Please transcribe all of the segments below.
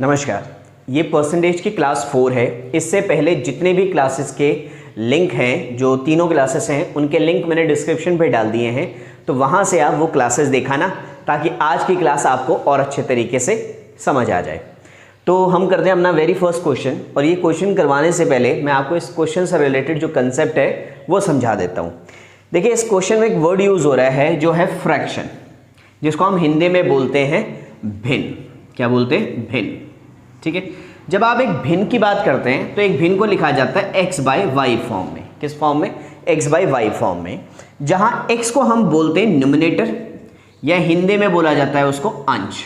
नमस्कार, ये परसेंटेज की क्लास 4 है। इससे पहले जितने भी क्लासेस के लिंक हैं, जो तीनों क्लासेस हैं, उनके लिंक मैंने डिस्क्रिप्शन पे डाल दिए हैं, तो वहाँ से आप वो क्लासेस देखा ना, ताकि आज की क्लास आपको और अच्छे तरीके से समझ आ जाए। तो हम करते हैं अपना वेरी फर्स्ट क्वेश्चन, और ये क्वेश्चन करवाने से पहले मैं आपको इस क्वेश्चन से रिलेटेड जो कंसेप्ट है वो समझा देता हूँ। देखिए, इस क्वेश्चन में एक वर्ड यूज़ हो रहा है जो है फ्रैक्शन, जिसको हम हिंदी में बोलते हैं भिन्न। क्या बोलते हैं? भिन्न। ठीक है। जब आप एक भिन्न की बात करते हैं तो एक भिन्न को लिखा जाता है x बाई वाई फॉर्म में। किस फॉर्म में? x बाई वाई फॉर्म में, जहां x को हम बोलते हैं न्यूमरेटर, या हिंदी में बोला जाता है उसको अंश,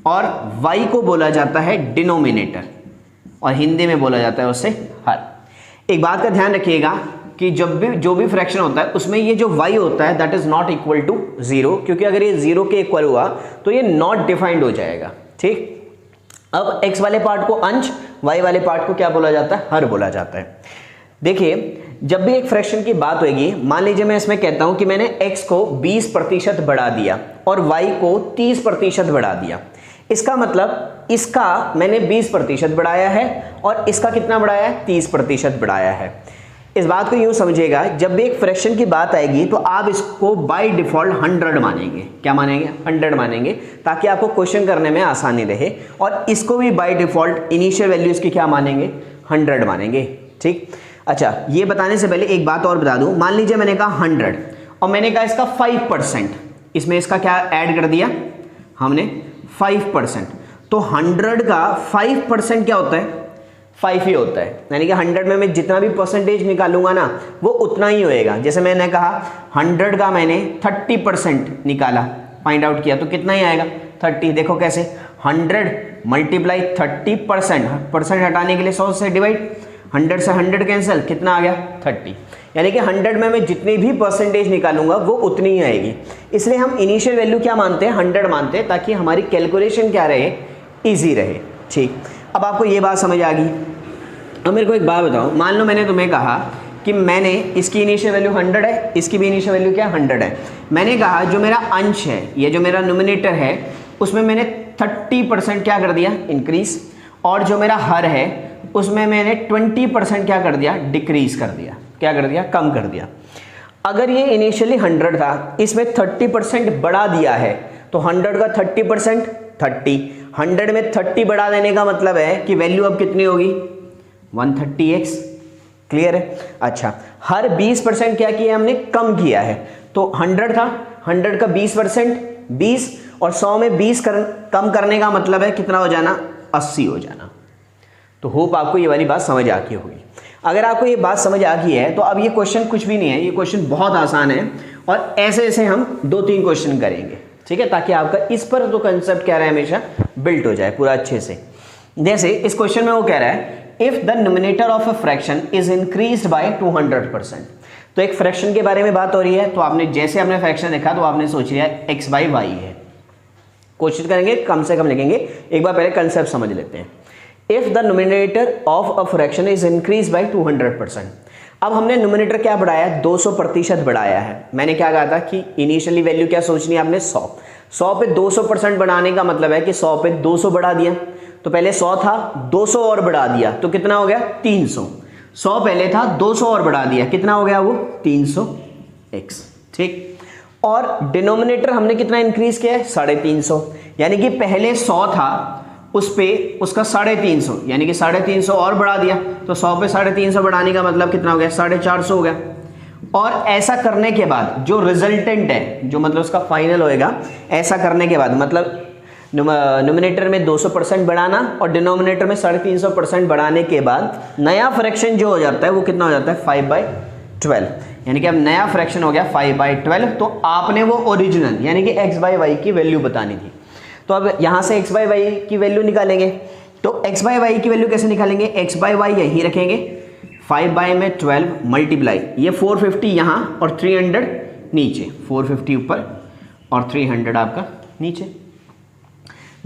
और y को बोला जाता है डिनोमिनेटर, और हिंदी में बोला जाता है उससे हर। एक बात का ध्यान रखिएगा कि जो भी फ्रैक्शन होता है उसमें ये जो y होता है that is not equal to 0, क्योंकि अगर ये 0 के इक्वल हुआ तो ये नॉट डिफाइंड हो जाएगा। ठीक। अब x वाले पार्ट को अंश, y वाले पार्ट को क्या बोला जाता है? हर बोला जाता है। देखिए, जब भी एक फ्रैक्शन की बात होगी, मान लीजिए मैं इसमें कहता हूं कि मैंने x को 20% बढ़ा दिया और y को 30% बढ़ा दिया। इसका मतलब इसका मैंने 20% बढ़ाया है और इसका कितना बढ़ाया है? 30% बढ़ाया है। इस बात को यूं समझिएगा, जब भी एक फ्रैक्शन की बात आएगी तो आप इसको बाय डिफॉल्ट 100 मानेंगे। क्या मानेंगे? 100 मानेंगे, ताकि आपको क्वेश्चन करने में आसानी रहे। और इसको भी बाय डिफॉल्ट इनिशियल वैल्यू इसकी क्या मानेंगे? 100 मानेंगे। ठीक। अच्छा, ये बताने से पहले एक बात और बता दूं। मान लीजिए मैंने कहा 100 और मैंने कहा इसका 5%, इसमें इसका क्या ऐड कर दिया हमने? 5%। तो 100 का 5% क्या होता है? 5 ही होता है। यानी कि 100 में मैं जितना भी परसेंटेज निकालूंगा ना, वो उतना ही होएगा। जैसे मैंने कहा 100 का मैंने 30% निकाला, फाइंड आउट किया, तो कितना ही आएगा? 30। देखो कैसे, 100 मल्टीप्लाई 30%, परसेंट हटाने के लिए 100 से डिवाइड, 100 से 100 कैंसिल, कितना आ गया? 30। यानी कि 100 में मैं जितनी भी परसेंटेज निकालूंगा वो उतनी ही आएगी। इसलिए हम इनिशियल वैल्यू क्या मानते हैं? 100 मानते हैं, ताकि हमारी कैलकुलेशन क्या रहे? ईजी रहे। ठीक। अब आपको ये बात समझ आ गई। अब मेरे को एक बात बताओ, मान लो मैंने तुम्हें कहा कि मैंने इसकी इनिशियल वैल्यू 100 है, इसकी भी इनिशियल वैल्यू क्या? 100 है। मैंने कहा जो मेरा अंश है, ये जो मेरा न्यूमरेटर है, उसमें मैंने 30% क्या कर दिया? इंक्रीज। और जो मेरा हर है उसमें मैंने 20% क्या कर दिया? डिक्रीज कर दिया। क्या कर दिया? कम कर दिया। अगर ये इनिशियली 100 था, इसमें 30% बढ़ा दिया है, तो 100 का 30% 30। 100 में 30 बढ़ा देने का मतलब है कि वैल्यू अब कितनी होगी? 130x। क्लियर है? अच्छा, हर 20% क्या किया हमने? कम किया है। तो 100 था, 100 का 20% 20, और 100 में 20 कम करने का मतलब है कितना हो जाना? 80 हो जाना। तो होप आपको ये वाली बात समझ आ गई होगी। अगर आपको ये बात समझ आ गई है तो अब ये क्वेश्चन कुछ भी नहीं है, ये क्वेश्चन बहुत आसान है, और ऐसे ऐसे हम 2-3 क्वेश्चन करेंगे। ठीक है, ताकि आपका इस पर तो कंसेप्ट क्या रहा है, हमेशा बिल्ट हो जाए पूरा अच्छे से। जैसे इस क्वेश्चन में वो कह रहा है, if the numerator of a fraction is increased by 200%। तो एक फ्रैक्शन के बारे में बात हो रही है, तो आपने जैसे आपने फ्रैक्शन देखा तो आपने सोच लिया x बाई वाई है। कोशिश करेंगे कम से कम लिखेंगे, एक बार पहले कंसेप्ट समझ लेते हैं। If the numerator of a fraction is increase by 200%। अब हमने न्यूमरेटर क्या बढ़ाया? 200% बढ़ाया है। मैंने क्या कहा था कि इनिशियली वैल्यू क्या सोचनी है आपने? 100। 100 पे 200% बढ़ाने का मतलब है कि 100 पे 200 बढ़ा दिया। तो पहले 100 था, 200 और बढ़ा दिया, तो कितना हो गया? 300। 100 पहले था, 200 और बढ़ा दिया, कितना हो गया वो? 300x। ठीक। और डिनोमिनेटर हमने कितना इंक्रीज किया है? 350। यानी कि पहले 100 था, उस पे उसका 350, यानी कि 350 और बढ़ा दिया, तो 100 पे 350 बढ़ाने का मतलब कितना हो गया? 450 हो गया। और ऐसा करने के बाद जो रिजल्टेंट है, जो मतलब उसका फाइनल होएगा, ऐसा करने के बाद मतलब न्यूमरेटर में 200% बढ़ाना और डिनोमिनेटर में 350% बढ़ाने के बाद नया फ्रैक्शन जो हो जाता है वो कितना हो जाता है? 5/12। यानी कि अब नया फ्रैक्शन हो गया 5/12। तो आपने वो ओरिजिनल यानी कि x बाई वाई की वैल्यू बतानी थी। तो अब यहाँ से x बाई वाई की वैल्यू निकालेंगे। तो x बाई वाई की वैल्यू कैसे निकालेंगे? x बाई वाई यहीं रखेंगे, 5/12 मल्टीप्लाई, ये 450 यहाँ और 300 नीचे, 450 ऊपर और 300 आपका नीचे।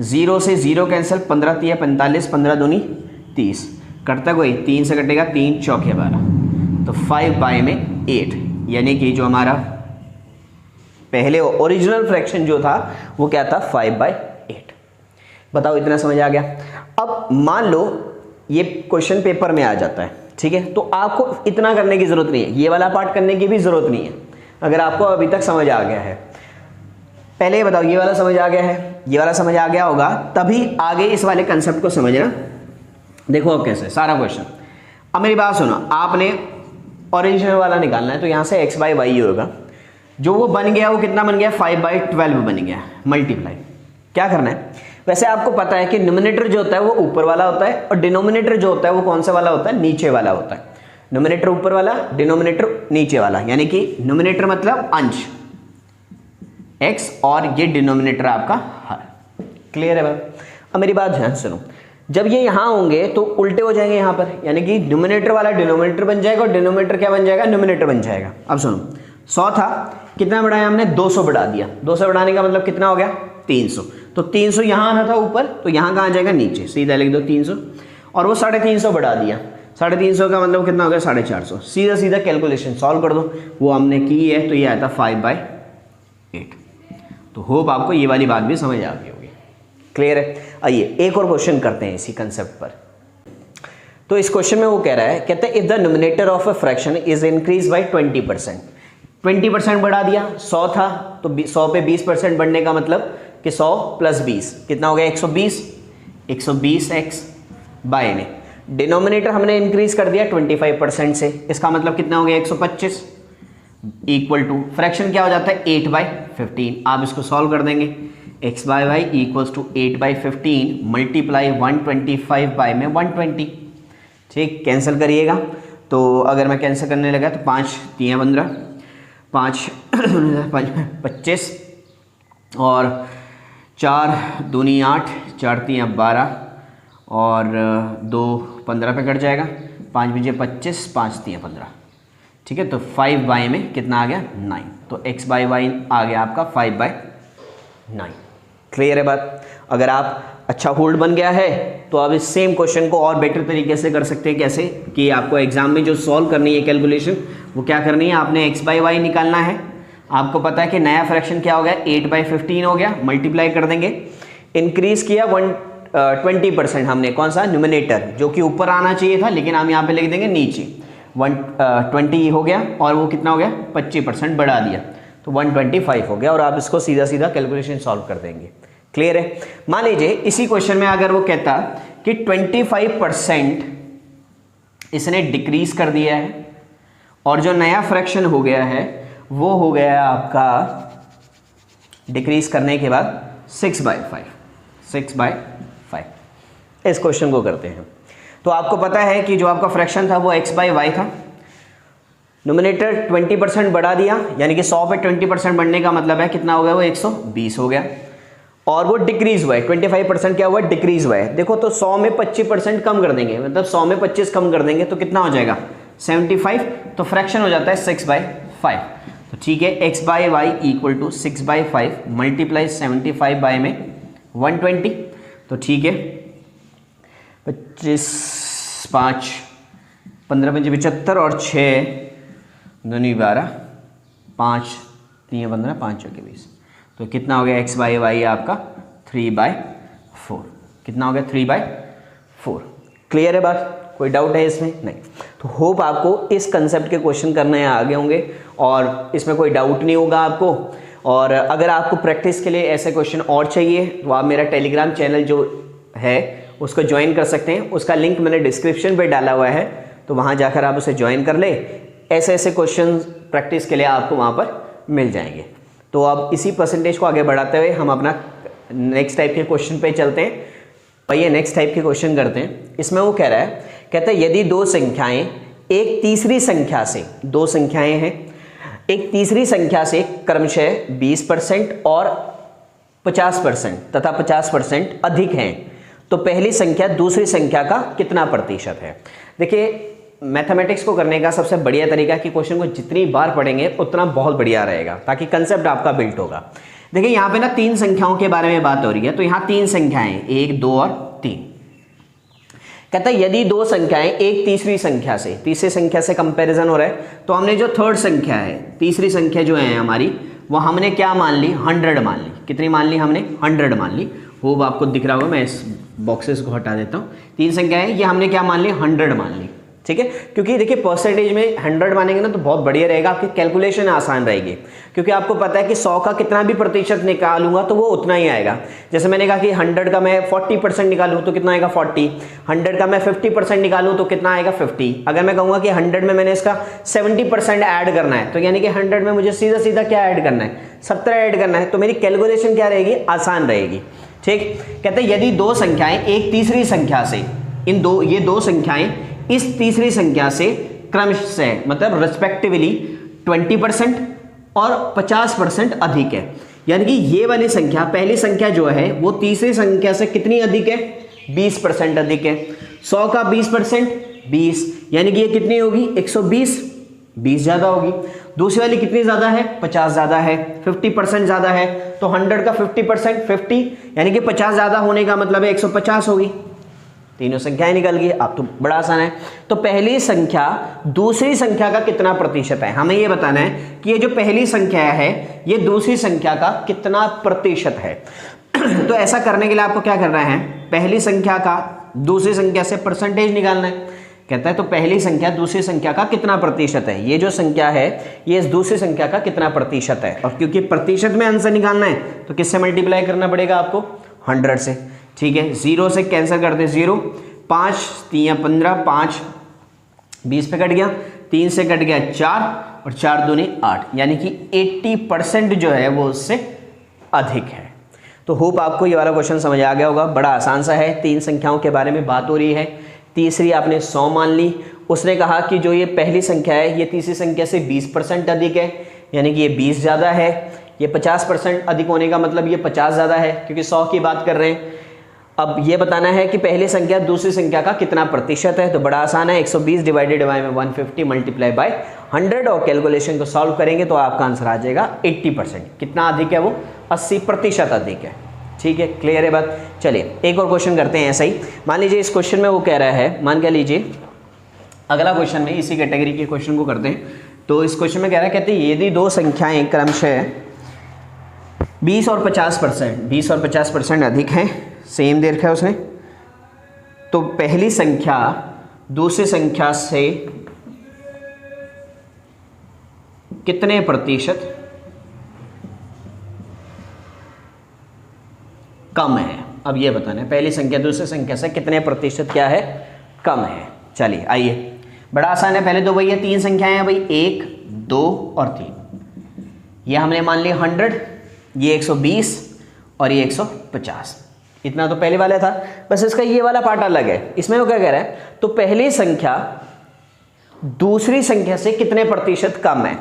0 से 0 कैंसिल, 15 3 45, 15 दूनी 30, कटता कोई? 3 से कटेगा, 3 चौके 12, तो 5/8। यानी कि जो हमारा पहले ओरिजिनल फ्रैक्शन जो था वो क्या था? 5/8। बताओ इतना समझ आ गया। अब मान लो ये क्वेश्चन पेपर में आ जाता है, ठीक है, तो आपको इतना करने की जरूरत नहीं है, ये वाला पार्ट करने की भी जरूरत नहीं है अगर आपको अभी तक समझ आ गया है। पहले ये बताओ ये वाला समझ आ गया है, ये वाला समझ आ गया होगा तभी आगे इस वाले कंसेप्ट को समझना। देखो अब कैसे सारा क्वेश्चन। अब मेरी बात सुनो, आपने ओरिजिनल वाला निकालना है, तो यहाँ से x बाई वाई होगा, जो वो बन गया वो कितना बन गया 5/12 बन गया, मल्टीप्लाई। क्या करना है, वैसे आपको पता है कि न्यूमरेटर जो होता है वो ऊपर वाला होता है और डिनोमिनेटर जो होता है वो कौन सा वाला होता है, नीचे वाला होता है। न्यूमरेटर ऊपर वाला, डिनोमिनेटर नीचे वाला, यानी कि न्यूमरेटर मतलब अंश x और ये डिनोमिनेटर आपका हर। क्लियर है बात। अब मेरी बात ध्यान सुनो, जब ये यहां होंगे तो उल्टे हो जाएंगे यहां पर, यानी कि न्यूमरेटर वाला डिनोमिनेटर बन जाएगा और डिनोमिनेटर क्या बन जाएगा, न्यूमरेटर बन जाएगा। अब सुनो 100 था, कितना बढ़ाया हमने 200 बढ़ा दिया, 200 बढ़ाने का मतलब कितना हो गया 300, तो 300 यहां आना था ऊपर, तो यहां कहां जाएगा नीचे, सीधा लिख दो 300, और वो 350 बढ़ा दिया, 350 का मतलब कितना हो गया 450। सीधा सीधा कैलकुलेशन सॉल्व कर दो, वो हमने की है, तो ये आया था 5/8। तो होप आपको ये वाली बात भी समझ आ गई होगी। क्लियर है। आइए एक और क्वेश्चन करते हैं इसी कंसेप्ट पर। तो इस क्वेश्चन में वो कह रहा है, कहते हैं if the numerator of a fraction is increase by 20%, 20% बढ़ा दिया, 100 था तो 100 पे 20% बढ़ने का मतलब कि 100 + 20 कितना हो गया 120, 120x बाय में डिनोमिनेटर हमने इंक्रीज कर दिया 25% से, इसका मतलब कितना हो गया 125 इक्वल टू फ्रैक्शन क्या हो जाता है 8/15। आप इसको सॉल्व कर देंगे, x by y equals to 8/15 multiply 125 by में 120। ठीक, कैंसिल करिएगा, तो अगर मैं कैंसिल करने लगा तो 5 3 15, 5 25 और 4 दूनी 8, 4 3 12 और 2 15 पे कट जाएगा, 5 बजे 25, 5 3 15। ठीक है, तो 5 बाई में कितना आ गया 9, तो x बाई वाई आ गया आपका 5/9। क्लियर है बात। अगर आप अच्छा होल्ड बन गया है तो आप इस सेम क्वेश्चन को और बेटर तरीके से कर सकते हैं। कैसे कि आपको एग्जाम में जो सॉल्व करनी है कैलकुलेशन, वो क्या करनी है, आपने x बाई वाई निकालना है। आपको पता है कि नया फ्रैक्शन क्या हो गया 8/15 हो गया, मल्टीप्लाई कर देंगे, इंक्रीज किया 20% हमने, कौन सा न्यूमरेटर, जो कि ऊपर आना चाहिए था लेकिन हम यहाँ पे लिख देंगे नीचे, 120 हो गया और वो कितना हो गया 25% बढ़ा दिया, तो 125 हो गया, और आप इसको सीधा सीधा कैलकुलेशन सॉल्व कर देंगे। क्लियर है। मान लीजिए इसी क्वेश्चन में अगर वो कहता कि 25% इसने डिक्रीज कर दिया है और जो नया फ्रैक्शन हो गया है वो हो गया आपका डिक्रीज करने के बाद 6/5। इस क्वेश्चन को करते हैं। तो आपको पता है कि जो आपका फ्रैक्शन था वो x बाई वाई था, न्यूमरेटर 20% बढ़ा दिया, यानी कि 100 पे 20% बढ़ने का मतलब है कितना हो गया वो 120 हो गया, और वो डिक्रीज हुआ है 25% क्या हुआ डिक्रीज हुआ है। देखो तो 100 में 25% कम कर देंगे, मतलब 100 में 25 कम कर देंगे तो कितना हो जाएगा 75, तो फ्रैक्शन हो जाता है 6/5। तो ठीक है, x by y equal to 6/5 multiply 75 by में 120। तो ठीक है, 25 5 15 5 75 और 6 दूनी 12, 5 3 15, 5 चौके 20, तो कितना हो गया x बाई वाई आपका 3/4। कितना हो गया 3/4। क्लियर है बात, कोई डाउट है इसमें? नहीं। तो होप आपको इस कंसेप्ट के क्वेश्चन करने आगे होंगे और इसमें कोई डाउट नहीं होगा आपको। और अगर आपको प्रैक्टिस के लिए ऐसे क्वेश्चन और चाहिए तो आप मेरा टेलीग्राम चैनल जो है उसको ज्वाइन कर सकते हैं, उसका लिंक मैंने डिस्क्रिप्शन पे डाला हुआ है, तो वहाँ जाकर आप उसे ज्वाइन कर ले। ऐसे ऐसे क्वेश्चन प्रैक्टिस के लिए आपको वहाँ पर मिल जाएंगे। तो अब इसी परसेंटेज को आगे बढ़ाते हुए हम अपना नेक्स्ट टाइप के क्वेश्चन पे चलते हैं। आइए नेक्स्ट टाइप के क्वेश्चन करते हैं। इसमें वो कह रहा है, कहता है यदि दो संख्याएं एक तीसरी संख्या से, दो संख्याएं हैं एक तीसरी संख्या से क्रमशः 20% और 50% तथा 50% अधिक हैं, तो पहली संख्या दूसरी संख्या का कितना प्रतिशत है। देखिए मैथमेटिक्स को करने का सबसे बढ़िया तरीका कि क्वेश्चन को जितनी बार पढ़ेंगे उतना बहुत बढ़िया रहेगा, ताकि कंसेप्ट आपका बिल्ट होगा। देखिए यहाँ पे ना 3 संख्याओं के बारे में बात हो रही है, तो यहाँ 3 संख्याएं 1 2 और 3। कहता है यदि दो संख्याएं एक तीसरी संख्या से, तीसरी संख्या से कंपैरिजन हो रहा है, तो हमने जो थर्ड संख्या है, तीसरी संख्या जो है हमारी, वो हमने क्या मान ली 100 मान ली। कितनी मान ली हमने 100 मान ली। होप आपको दिख रहा होगा, मैं इस बॉक्सेस को हटा देता हूँ। 3 संख्याएं, ये हमने क्या मान ली, 100 मान ली, ठीक है। क्योंकि देखिए परसेंटेज में 100 मानेंगे ना तो बहुत बढ़िया रहेगा, आपकी कैलकुलेशन आसान रहेगी, क्योंकि आपको पता है कि 100 का कितना भी प्रतिशत निकालूंगा तो वो उतना ही आएगा। जैसे मैंने कहा कि 100 का मैं 40% निकालूं तो कितना आएगा 40, 100 का मैं 50% निकालूं तो कितना आएगा 50। अगर मैं कहूँगा कि 100 में मैंने इसका 70% ऐड करना है, तो यानी कि 100 में मुझे सीधा सीधा क्या ऐड करना है, 70 ऐड करना है, तो मेरी कैलकुलेशन क्या रहेगी, आसान रहेगी, ठीक। कहते हैं यदि दो संख्याएं एक तीसरी संख्या से, ये दो संख्याएं इस तीसरी संख्या से क्रमशः मतलब रिस्पेक्टिवली 20% और 50% अधिक है, यानी कि ये वाली संख्या, पहली संख्या जो है वो तीसरी संख्या से कितनी अधिक है, 20% अधिक है। 100 का 20% 20, यानी कि ये कितनी होगी 120, 20 ज़्यादा होगी। दूसरी वाली कितनी ज़्यादा है, 50 ज़्यादा है, 50% ज़्यादा है। तो 100 का 50% 50, यानी कि 50 ज़्यादा होने का मतलब है 150 होगी। तीनों संख्याएं निकल गई। अब तो बड़ा आसान है। तो पहली संख्या दूसरी संख्या का कितना प्रतिशत है, हमें ये बताना है कि ये जो पहली संख्या है ये दूसरी संख्या का कितना प्रतिशत है। तो ऐसा करने के लिए आपको क्या करना है, पहली संख्या का दूसरी संख्या से परसेंटेज निकालना है। कहता है तो पहली संख्या दूसरी संख्या का कितना प्रतिशत है, ये जो संख्या है ये इस दूसरी संख्या का कितना प्रतिशत है। और क्योंकि प्रतिशत में आंसर निकालना है तो किससे मल्टीप्लाई करना पड़ेगा आपको, 100 से, ठीक है। 0 से कैंसिल कर दे 0, 5 3 15, 5 20 पे कट गया, 3 से कट गया 4 और 4 दूनी 8, यानी कि 80% जो है वो उससे अधिक है। तो होप आपको ये वाला क्वेश्चन समझ आ गया होगा। बड़ा आसान सा है, 3 संख्याओं के बारे में बात हो रही है। तीसरी आपने 100 मान ली, उसने कहा कि जो ये पहली संख्या है ये तीसरी संख्या से 20% अधिक है, यानी कि ये 20 ज़्यादा है। ये 50% अधिक होने का मतलब ये 50 ज़्यादा है, क्योंकि 100 की बात कर रहे हैं। अब ये बताना है कि पहली संख्या दूसरी संख्या का कितना प्रतिशत है। तो बड़ा आसान है, 120 डिवाइडेड बाय 150 मल्टीप्लाई बाय 100, और कैलकुलेशन को सॉल्व करेंगे तो आपका आंसर आ जाएगा 80%। कितना अधिक है वो, 80% अधिक है, ठीक है। क्लियर है बात। चलिए एक और क्वेश्चन करते हैं ऐसा ही। मान लीजिए इस क्वेश्चन में वो कह रहा है, मान के लीजिए अगला क्वेश्चन में इसी कैटेगरी के क्वेश्चन को करते हैं। तो इस क्वेश्चन में कह रहा है, कहते हैं यदि दो संख्याएं क्रमशः 20 और 50% अधिक हैं, सेम दे रखा है उसने, तो पहली संख्या दूसरी संख्या से कितने प्रतिशत कम है। अब ये बताना है पहली संख्या दूसरी संख्या से कितने प्रतिशत क्या है, कम है। चलिए आइए, बड़ा आसान है। पहले तो भैया 3 संख्याएं हैं भाई, 1 2 और 3। ये हमने मान लिया 100, ये 120 और ये 150। इतना तो पहले वाला था, बस इसका ये वाला पार्ट अलग है। इसमें वो क्या कह रहा है, तो पहली संख्या दूसरी संख्या से कितने प्रतिशत कम है।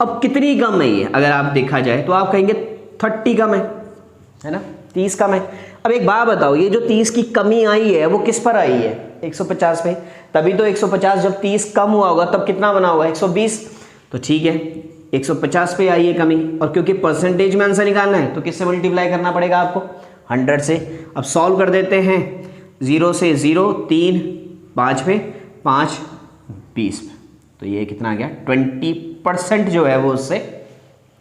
अब कितनी कम है ये, अगर आप देखा जाए तो आप कहेंगे 30 कम है ना, 30 कम है। अब एक बात बताओ, ये जो 30 की कमी आई है वो किस पर आई है, 150 पे। तभी तो 150 जब 30 कम हुआ होगा तब कितना बना होगा 120। तो ठीक है 150 पे आई है कमी, और क्योंकि परसेंटेज में आंसर निकालना है तो किससे मल्टीप्लाई करना पड़ेगा आपको, 100 से। अब सॉल्व कर देते हैं, 0 से 0, 3 5 पे 5 20 पे, तो ये कितना आ गया 20% जो है वो उससे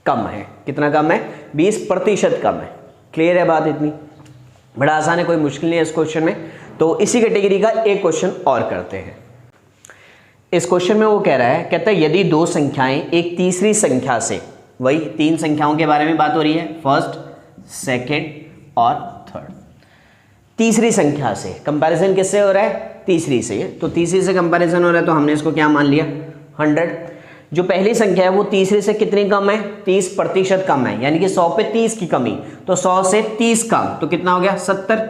कम है। कितना कम है, 20% कम है। क्लियर है बात इतनी, बड़ा आसान है, कोई मुश्किल नहीं है इस क्वेश्चन में। तो इसी कैटेगरी का एक क्वेश्चन और करते हैं। इस क्वेश्चन में वो कह रहा है, कहता है यदि दो संख्याएं एक तीसरी संख्या से, वही 3 संख्याओं के बारे में बात हो रही है, फर्स्ट सेकेंड और थर्ड, तीसरी संख्या से कंपैरिजन किससे हो रहा है, तीसरी से। तो तीसरी से कंपैरिजन हो रहा है तो हमने इसको क्या मान लिया 100। जो पहली संख्या है वो तीसरी से कितनी कम है, 30% कम है, यानी कि 100 पे 30 की कमी, तो 100 से 30 कम, तो कितना हो गया 70।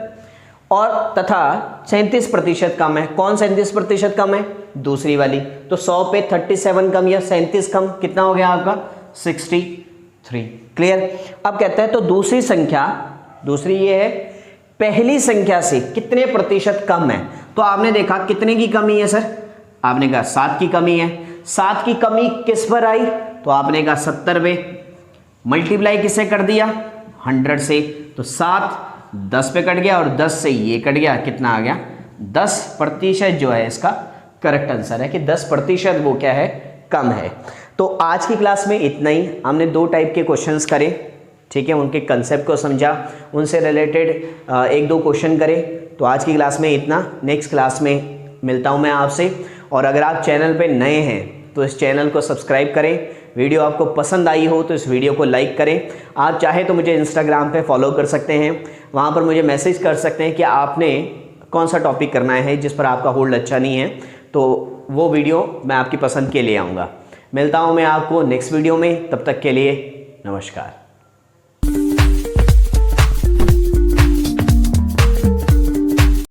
और तथा 37% कम है। कौन 37% कम है, दूसरी वाली। तो 100 पे 37 कम या 37 कम, कितना हो गया आपका 63। क्लियर। अब कहता है तो दूसरी संख्या, दूसरी ये है, पहली संख्या से कितने प्रतिशत कम है। तो आपने देखा कितने की कमी है सर, आपने कहा 7 की कमी है। 7 की कमी किस पर आई, तो आपने कहा 70 पे, मल्टीप्लाई किससे कर दिया 100 से, तो 7 10 पे कट गया और 10 से ये कट गया, कितना आ गया 10% जो है इसका करेक्ट आंसर है कि 10% वो क्या है, कम है। तो आज की क्लास में इतना ही। हमने 2 टाइप के क्वेश्चंस करे, ठीक है, उनके कंसेप्ट को समझा, उनसे रिलेटेड एक दो क्वेश्चन करें। तो आज की क्लास में इतना, नेक्स्ट क्लास में मिलता हूँ मैं आपसे। और अगर आप चैनल पे नए हैं तो इस चैनल को सब्सक्राइब करें। वीडियो आपको पसंद आई हो तो इस वीडियो को लाइक करें। आप चाहे तो मुझे इंस्टाग्राम पे फॉलो कर सकते हैं, वहाँ पर मुझे मैसेज कर सकते हैं कि आपने कौन सा टॉपिक करना है जिस पर आपका होल्ड अच्छा नहीं है, तो वो वीडियो मैं आपकी पसंद के लिए आऊँगा। मिलता हूँ मैं आपको नेक्स्ट वीडियो में, तब तक के लिए नमस्कार।